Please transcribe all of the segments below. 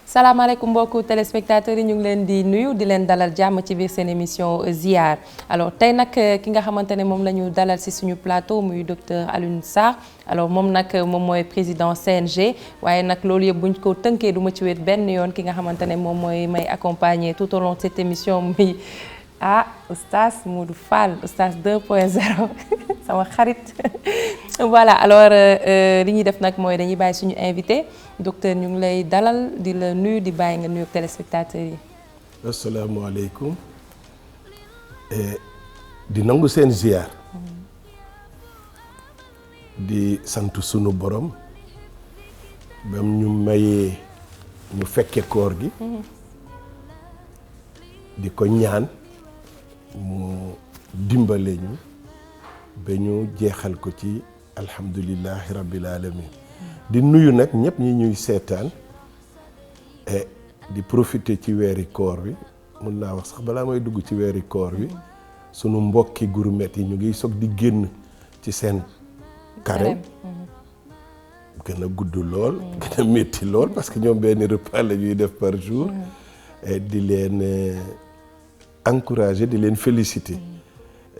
salaamaaleykum mbokku téléspectateurs yi ñu ngi leen di nuyu di leen dalal jàmm ci biir seen émission ziar alors tey nag ki nga xamante ne moom la ñu dalal ci suñu plateau muy docteur Alioune Sarr alors moom nag moom mooy président CNG waaye nag loolu yëpp buñ ko tënkee du ma ci wéet benn yoon ki nga xamante ne moom mooy may accompagner tout au long de cette émission muy oustaz Modou Fall oustaz 2.0 sama xarit voilà alors li ñuy def nag mooy dañuy bàyyi suñu invité docteur ñu ngi lay dalal di la nuyu di bàyyi nga nuyu téléspectateurs yi. asalaamaaleykum di nangu seen ziar di sant sunu borom bam ñu mayee ñu fekke koor gi di ko ñaan mu dimbale ñu ba ñu jeexal ko ci alhamdulillahi rabbil alamin di nuyu nag ñëpp ñi ñuy seetaan di profiter ci weeri koor bi mun naa wax sax balaa may dugg ci weeri koor bi sunu mbokki gourmet yi ñu ngi soog di génn ci seen carême gën a gudd lool gën a métti lool parce que ñoom benn repas la ñuy def par jour di leen encourager di leen féliciter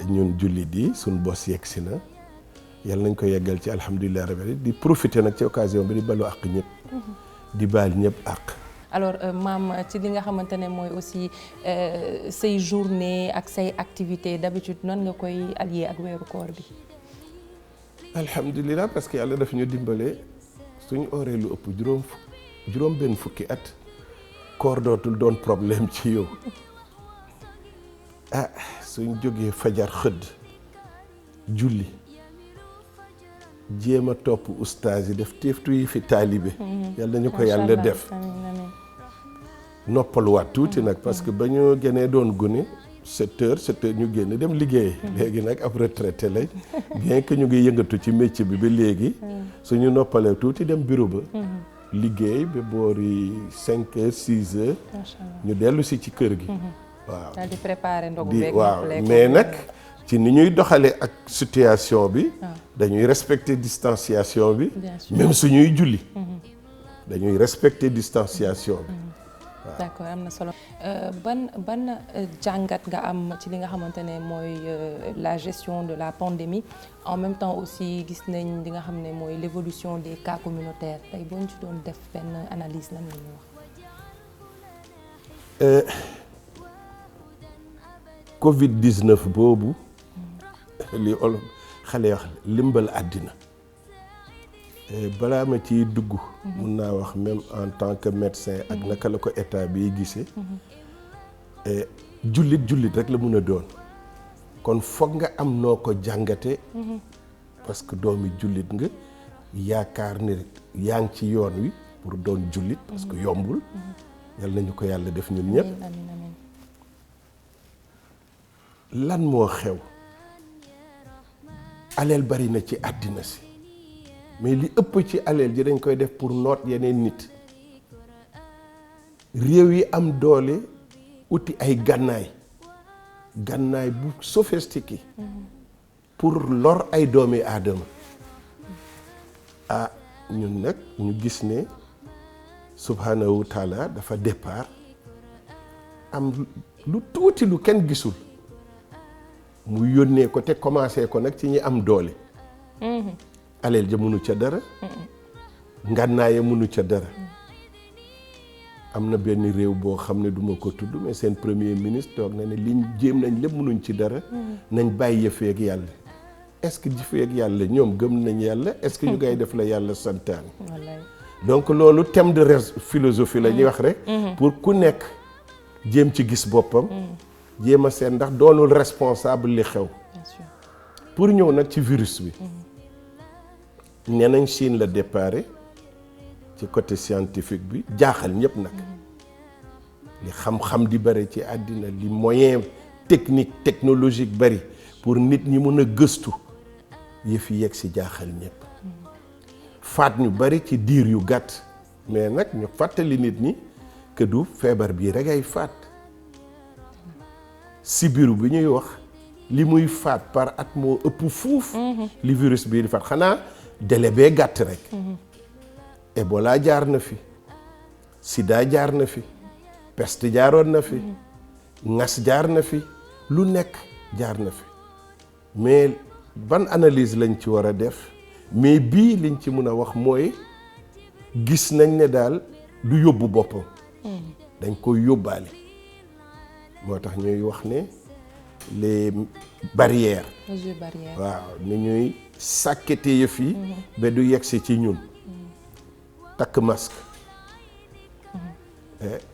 ñun jullit yi suñu bos yegg si na yàlla nañ ko yeggal ci alhamdulilah rabbil di profiter nag ci occasion bi di balu àq ñëpp di baal ñëpp àq. alors maam ci li nga xamante ne mooy aussi say journée ak say activités d'habitude nan nga koy allier ak weeru koor bi. alhamdulilah parce que yàlla daf ñu dimbale suñu ooree lu ëpp juróom benn fukki at koor dootul doon problème ci yow. suñ jógee fajar xëdd julli jéem a topp ustaas yi def teeftu yi fi taalibe yàlla ñu ko yàlla def noppaluwaat tuuti nag parce que ba ñu gënee doon gune 7 heures ñu génn dem liggéey léegi nag ab retraité lañ bien que ñu ngi yëngatu ci métier bi ba léegi suñu noppalee tuuti dem bureau ba liggéey ba boori 5 heures 6 heures ñu dellu si ci kër gi waaw daal di préparer ndogu beeg waaw mais nag ci ni ñuy doxalee ak situation bi dañuy respecter distanciation bi même suñuy julli dañuy respecter distanciation bi waaw. d'accord am na solo ban jàngat nga am ci li nga xamante ne mooy la gestion de la pandémie en même temps aussi gis nañ li nga xam ne mooy l'évolution des cas communautaires tey boo ñu ci doon def benn analyse lan la ñuy wax. Covid-19 boobu li olof xale wax limbal àddina balaa ma ciy dugg mun naa wax même en tant que médecin ak naka la ko état bi gisee jullit rek la mun a doon kon foog nga am noo ko jàngate parce que doomi jullit nga yaakaar ni yaa ngi ci yoon wi pour doon jullit parce que yombul yal nañu ko yàlla def ñun ñëpp. lan moo xew aleel bari na ci àddina si mais li ëpp ci aleel ji dañ koy def pour noot yeneen nit réew yi am doole uti ay gànnaay bu sophistiqué pour lor ay doomi aadama ñun nag ñu gis ne subhanahu wa taala dafa départ am lu tuuti lu kenn gisul mu yónnee ko te commencé ko nag ci ñi am doole aleel ja mënu ca dara ngànnaaye mënu ca dara am na benn réew boo xam ne duma ko tudd mais seen premier ministre toog na ne liñ jéem nañ lépp mënuñ ci dara nañ bàyyi yëfeeg yàlla est-ce que jëfeeg yàlla ñoom gëm nañ yàlla est-ce que ñu ngay def la yàlla santaane donc loolu thème de philosophie la ñuy wax rek pour ku nekk jéem ci gis boppam jéem a seet ndax doonul responsable li xew pour ñëw nag ci virus bi nee nañ Chine la déparé ci côté scientifique bi jaaxal ñëpp nag li xam-xam di bari ci àddina li moyen technologique bari pour nit ñi mën a gëstu yëf yi yegg si jaaxal ñëpp faat ñu bari ci diir yu gàtt mais nag ñu fàttali nit ñi que du feebar bii rek ay faat sibiru bi ñuy wax li muy faat par at moo ëpp fuuf li virus bii di faat xanaa délai bee gàtt rek Ebola jaar na fi, Sida jaar na fi, peste jaaroon na fi, ngas jaar na fi, lu nekk jaar na fi. Mais ban analyse lañ ci war a def, mais bii liñ ci mën a wax mooy gis nañ ne daal du yóbbu boppam. dañ koy yóbbaale. moo tax ñuy wax ne les barrières. mesures barrières. waaw ni ñuy sàkkete yëf yi. ba du yegsi ci ñun. takk masque.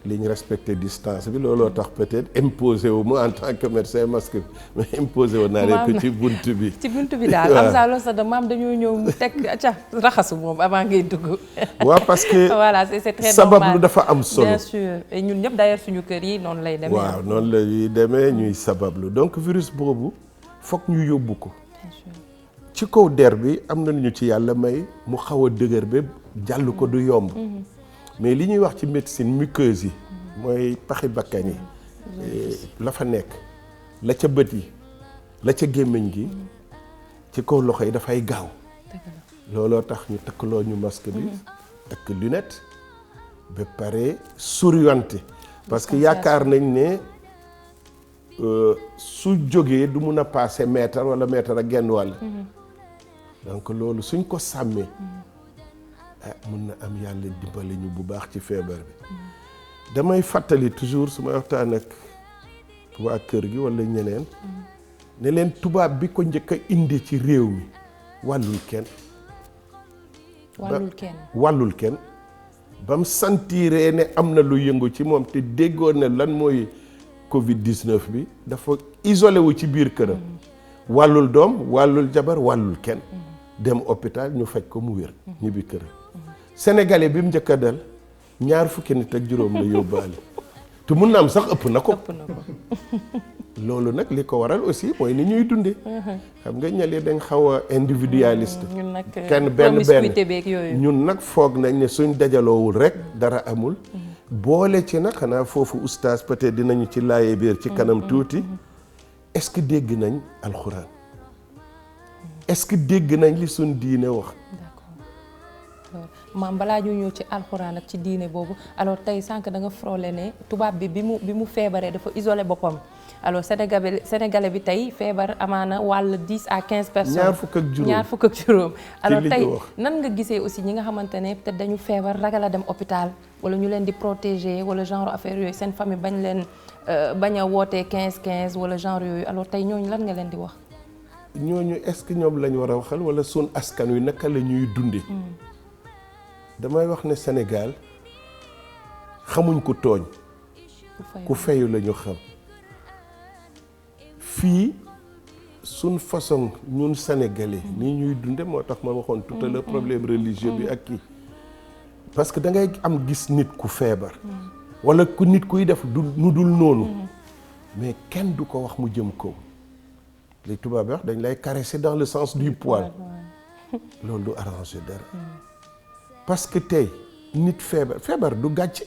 li ñu respecté distance bi looloo tax peut-être imposé wu ma en tant que médecin masque bi mais imposé wu naa leen ko ci bunt bi. ci bunt bi daal am saa loolu sax de maam dañoo ñëw teg ca raxasu moom avant ngay dugg. waaw parce que voilà c'est très sabab normal. lu dafa am solo. bien sûr et ñun ñëpp d'ailleurs suñu kër yi noonu lay demee. waaw noonu lay demee ñuy sabablu donc virus boobu foog ñu yóbbu ko. bien sûr. ci kaw der bi am na ñu ci yàlla may mu xaw a dëgër ba jàll ko du yomb. mais li ñuy wax ci médecine muqueuse yi mooy paxi bakkan yi la fa nekk la ca bët yi la ca gémmiñ gi ci kaw loxo yi dafay gaaw looloo tax ñu takkaloo ñu masque bi takk lunette ba pare soriante parce que yaakaar nañ ne su jógee du mun a passer mètre wala mètre ak genn wàll donc loolu suñ ko sàmmee mun na am yàlla dimbali ñu bu baax ci feebar bi damay fàttali toujours su may waxtaan ak waa kër gi walla ñeneen ne leen tubaab bi ko njëkk a indi ci réew mi wàllul kenn wàllul kenn ba mu sentiree ne am na lu yëngu ci moom te déggoon ne lan mooy Covid 19 bi dafa isolé wu ci biir këram wàllul doom wàllul jabar wàllul kenn dem hôpital ñu faj ko mu wér ñibbi këram sénégalais bi mu njëkk a dal 20 nit ak juróom la yóbbaale te mun na am sax ëpp na ko loolu nag li ko waral aussi mooy ni ñuy dundee xam nga ñale dañ xaw a individualiste kenn benn ñun nag foog nañ ne suñ dajaloowul rek dara amul boole ci nag xanaa foofu oustaz peut-être dinañu ci laaye biir ci kanam tuuti est-ce que dégg nañ alxuraan est-ce que dégg nañ li suñ diine wax. maam balaa ñu ñëw ci alxuraan ak ci diine boobu alors tey sànq da nga frôlé ne tubaab bi bi mu feebaree dafa isolé boppam alors sénégalais bi tey feebar amaana wàll 10 à 15 personnes. ñaar fukk ak juróom alors tey nan nga gisee aussi ñi nga xamante ne peut-être dañu feebar ragal a dem hôpital wala ñu leen di protéger wala genre affaire yooyu seen famille bañ leen bañ a wootee 15 wala genre yooyu alors tey ñooñu lan nga leen di wax. ñooñu est-ce que ñoom lañ war a waxal wala sun askan wi naka la ñuy dundee. damay wax ne Sénégal xamuñ ko tooñ ku fayu la ñu xam fii suñ façon ñun sénégalais nii ñuy dunde moo tax ma waxoon tout à l'heure problème religieux bi ak kii parce que da ngay am gis nit ku feebar wala ku nit kuy def nu dul noonu mais kenn du ko wax mu jëm kaw li tubaab bi wax dañ lay caresser dans le sens du poil loolu du arranger dara parce que tey nit feebar du gàcce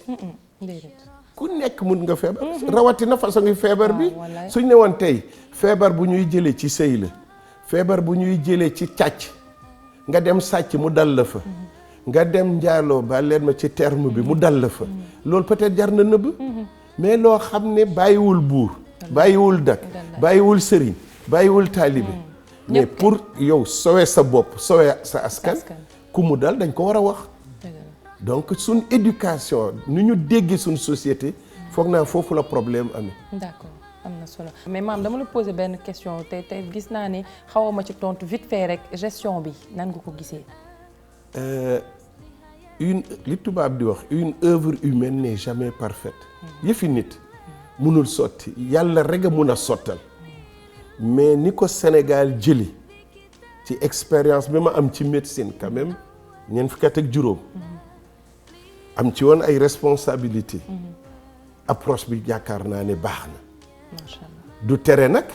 ku nekk mun nga feebar rawatina façon ngi feebar bi suñ ne woon tey feebar bu ñuy jëlee ci sëy la feebar bu ñuy jëlee ci càcc nga dem sàcc mu dal la fa nga dem njaaloo ba leen ma ci terme bi mu dal la fa loolu peut-être jar na nëbb mais loo xam ne bàyyiwul buur bàyyiwul dak bàyyiwul sëriñ bàyyiwul taalibe mais pour yow sowe sa bopp sowe sa askan ku mu dal dañ ko war a wax donc suñ éducation ni ñu déggee suñ société foog naa foofu la problème amee. d'accord am na solo mais maam dama la poser benn question te gis naa ne xawma ci tontu vite fait rek gestion bi nan nga ko gisee. li tubaab di wax une œuvre humaine n'est jamais parfaite. yëfi nit mënul sotti yàlla rek a mun a sottal mais ni ko Sénégal jëli ci expérience bi ma am ci médecine quand même ñeent fukki at ak juróom. am ci woon ay responsabilité approche bi yaakaar naa ne baax na du tere nag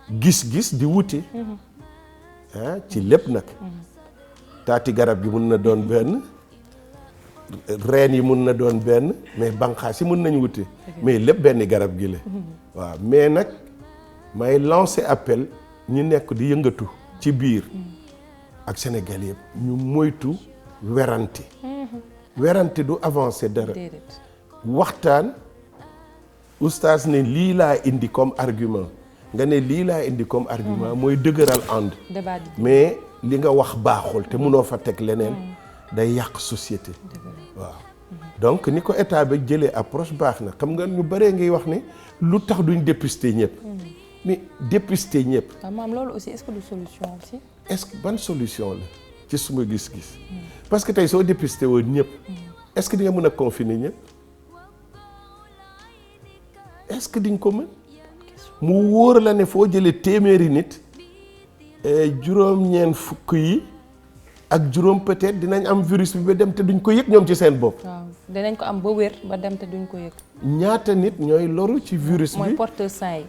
gis-gis di wuti ci lépp nag taati garab gi mun na doon benn reen yi mun na doon benn mais banqaas yi mun nañ wuti mais lépp benn garab gi la waaw mais nag may lancer appel ñi nekk di yëngatu ci biir ak Sénégal yëpp ñu moytu werante werante du avancer dara. déedéet. waxtaan oustaz ne lii laa indi comme argument nga ne lii laa indi comme argument mooy dëgëral ànd. débat di mais li nga wax baaxul te mënoo fa teg leneen day yàq société. waaw donc ni ko état ba jëlee approche baax na xam nga ñu bëree ngay wax ne lu tax duñ dépister ñëpp. mais dépister ñëpp. waaw maam loolu aussi est-ce que du solution aussi. est-ce que ban solution la ci suma gis-gis. parce que tey soo dépister woon ñëpp. est-ce que di nga mën a confiner ñëpp. est-ce que di nga ko mën. mu wóor la ne foo jëlee téeméeri nit juróom-ñeent fukk yi ak juróom peut-être dinañ am virus bi ba dem te duñ ko yëg ñoom ci seen bopp. waaw dinañ ko am ba wér ba dem te duñ ko yëg. ñaata nit ñooy loru ci virus bi. mooy porteur sain yi.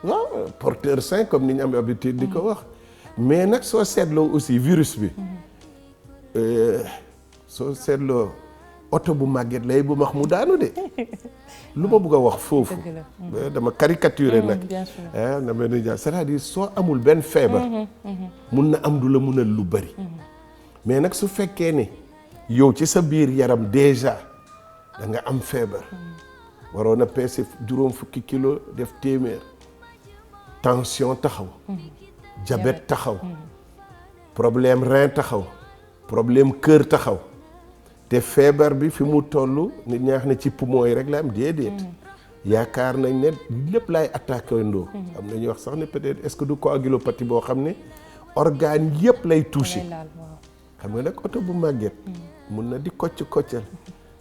waaw porteur sain comme ni ñu am habitude di ko wax. mais nag soo seetloo aussi virus bi soo seetloo oto bu màgget lay bu max mu daanu de. lu ma bëgg a wax foofu. dama caricaturé nag. bien sûr. na mel ni c'est-à-dire soo amul benn feebar. mun na am du la munal lu bari. mais nag su fekkee ne yow ci sa biir yaram déjà da nga am feebar. waroon a peese juróom fukki kilo def téeméer. tension taxaw. diabète taxaw. problème rein taxaw. problème cœur taxaw. te feebar bi fi mu toll nit ñaax ne ci poumon yi rek la am déedéet. yaakaar nañ ne lépp laay attaqué ndoo. am na ñuy wax sax ne peut-être est-ce que du coagulopathie boo xam ne organe yëpp lay touché. xam nga nag oto bu màgget. mun na di koccal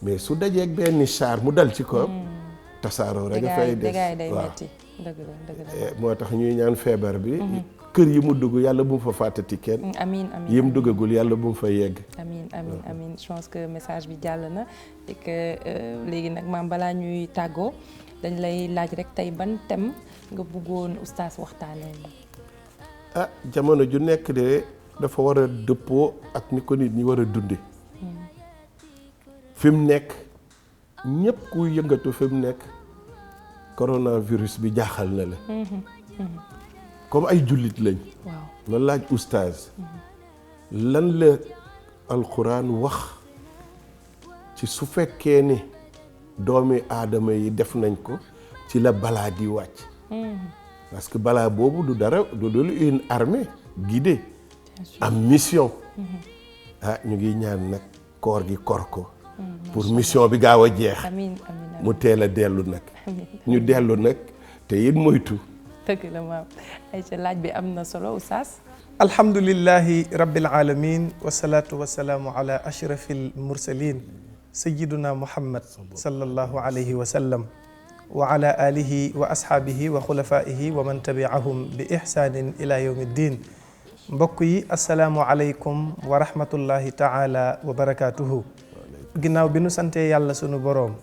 mais su dajeeg benn char mu dal ci ko tasaaroo rek dafay des waaw moo tax ñuy ñaan feebar bi. kër yi mu dugg yàlla bu mu fa fàttati kenn. amiin amiin yi mu duggagul yàlla bu mu fa yegg. amiin je pense que message bi jàll na et que léegi nag maam balaa ñuy tàggoo dañ lay laaj rek tey ban thème nga bëggoon oustaz waxtaanee. jamono ju nekk de dafa war a dëppoo ak ni ko nit ñi war a dunde fi mu nekk ñëpp ku yëngatu fi mu nekk coronavirus bi jaaxal na la. comme ay jullit lañ. waaw ma laaj oustaz. lan la alxuraan wax ci su fekkee ne doomi aadama yi def nañ ko ci la balaa di wàcc. parce que balaa boobu du dara du dul une armée guidée. am mission. ñu ngi ñaan nag koor gi kor ko. pour mission bi gaaw a jeex. mu teel a dellu nag. ñu dellu nag te it moytu. dëgg la maam Aïcha laaj bi am na solo oustaz. alhamdulillahi rabbil alamin wasalaatu wasalaamu ala ashrafil mursalin sayyiduna muhammad sallallahu alayhi wa sallam wa ala alihi wa ashaabihi wa xulafaihi wa man tabiahum bi ihsanin ila yawmi ddin. mbokk yi asalaamu aleykum wa rahmatullahi taala wa barakatuhu. ginnaaw bi nu santee yàlla sunu boroom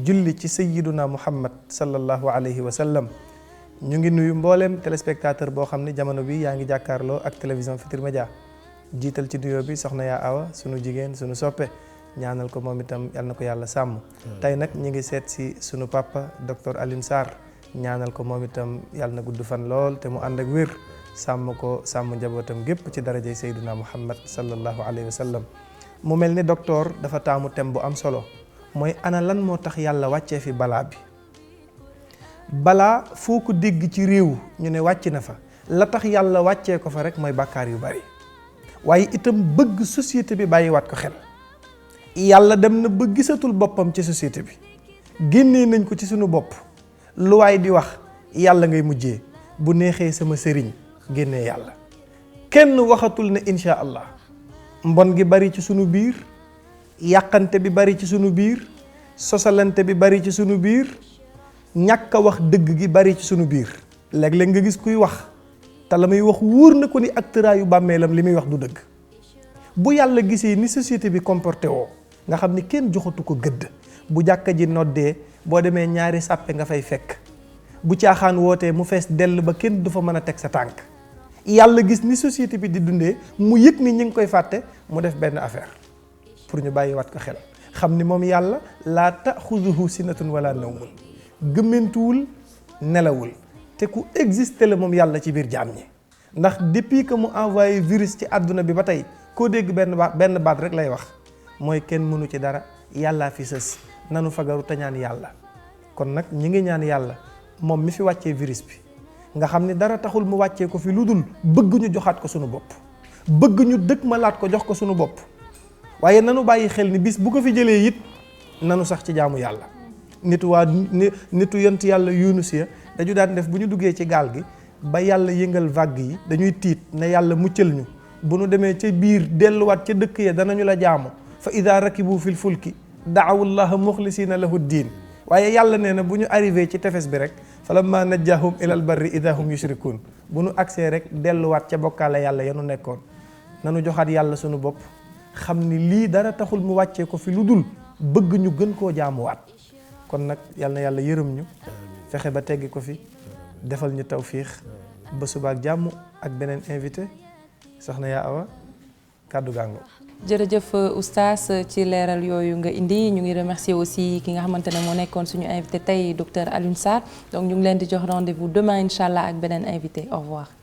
julli ci sayyiduna muhammad sallallahu alayhi wa sallam ñu ngi nuyu mbooleem téléspectateur boo xam ne jamono bi yaa ngi jàkkaarloo ak télévision Futurs Médias jiital ci nuyoo bi soxna yaa awa sunu jigéen sunu soppe ñaanal ko moom itam yal na ko yàlla sàmm. tey nag ñu ngi seet si sunu papa docteur Alioune Sarr ñaanal ko moom itam yal na gudd fan lool te mu ànd ak wér sàmm ko sàmm njabootam gépp ci darajay Seydina Muhammad sallallahu alayhi wa sallam. mu mel ni docteur dafa taamu thème bu am solo mooy ana lan moo tax yàlla wàccee fi balaa bi. balaa foo ko dégg ci réew ñu ne wàcc na fa la tax yàlla wàccee ko fa rek mooy bàkkaar yu bari waaye itam bëgg société bi bàyyiwaat ko xel. yàlla dem na ba gisatul boppam ci société bi génnee nañ ko ci suñu bopp lu waay di wax yàlla ngay mujjee bu neexee sama sëriñ génnee yàlla kenn waxatul ne insha allah mbon gi bari ci sunu biir yàqante bi bari ci sunu biir sosalante bi bari ci sunu biir ñàkk a wax dëgg gi bari ci sunu biir léeg-léeg nga gis kuy wax te la muy wax wóor na ko ni ak tëraayu bàmmeelam li muy wax du dëgg. bu yàlla gisee ni société bi comporté woo nga xam ni kenn joxatu ko gëdd bu jàkka ji noddee boo demee ñaari sàppe nga fay fekk bu caaxaan wootee mu fees dell ba kenn du fa mën a teg sa tànk yàlla gis ni société bi di dundee mu yëg ni ñu ngi koy fàtte mu def benn affaire pour ñu bàyyiwaat ko xel xam ni moom yàlla laa taxuduhu sinatun wala nawmun gëmmentuwul nelawul te ku existé la moom yàlla ci biir jaam ñi ndax depuis que mu envoyé virus ci àdduna bi ba tey koo dégg benn baat rek lay wax mooy kenn mënu ci dara yàllaa fi sës nanu fagaru te ñaan yàlla. kon nag ñi ngi ñaan yàlla moom mi fi wàccee virus bi nga xam ni dara taxul mu wàccee ko fi lu dul bëgg ñu joxaat ko sunu bopp, bëgg ñu dëkk ma laat ko jox ko sunu bopp. waaye nanu bàyyi xel ni bis bu ko fi jëlee it nanu sax ci jaamu yàlla. nitu yont yàlla Yunus ya dañu daan def bu ñu duggee ci gaal gi ba yàlla yëngal vague yi dañuy tiit ne yàlla muccal ñu, bu nu demee ca biir delluwaat ca dëkk ya danañu la jaamu. fa ida rakibu fil fulki daawu llaha muxlisina lahu diin. waaye yàlla nee na bu ñu arrivé ci tefes bi rek falamma najjahum ilal barri ida hum yushrikun, bu nu agsee rek delluwaat ca bokkaale yàlla yanu nekkoon. nanu joxaat yàlla sunu bopp xam ni lii dara taxul mu wàccee ko fi lu dul bëgg ñu gën koo jaamuwaat. kon nag yal na yàlla yërëm ñu fexe ba teggi ko fi defal ñu tawfiix ba suba ak jàmm ak beneen invité soxna yaa awa kàddu gàngo. jërëjëf oustaz ci leeral yooyu nga indi. ñu ngi remercier aussi ki nga xamante ne moo nekkoon suñu invité tey docteur Alioune Sarr. donc ñu ngi leen di jox rendez-vous demain incha allah ak beneen invité. au revoir.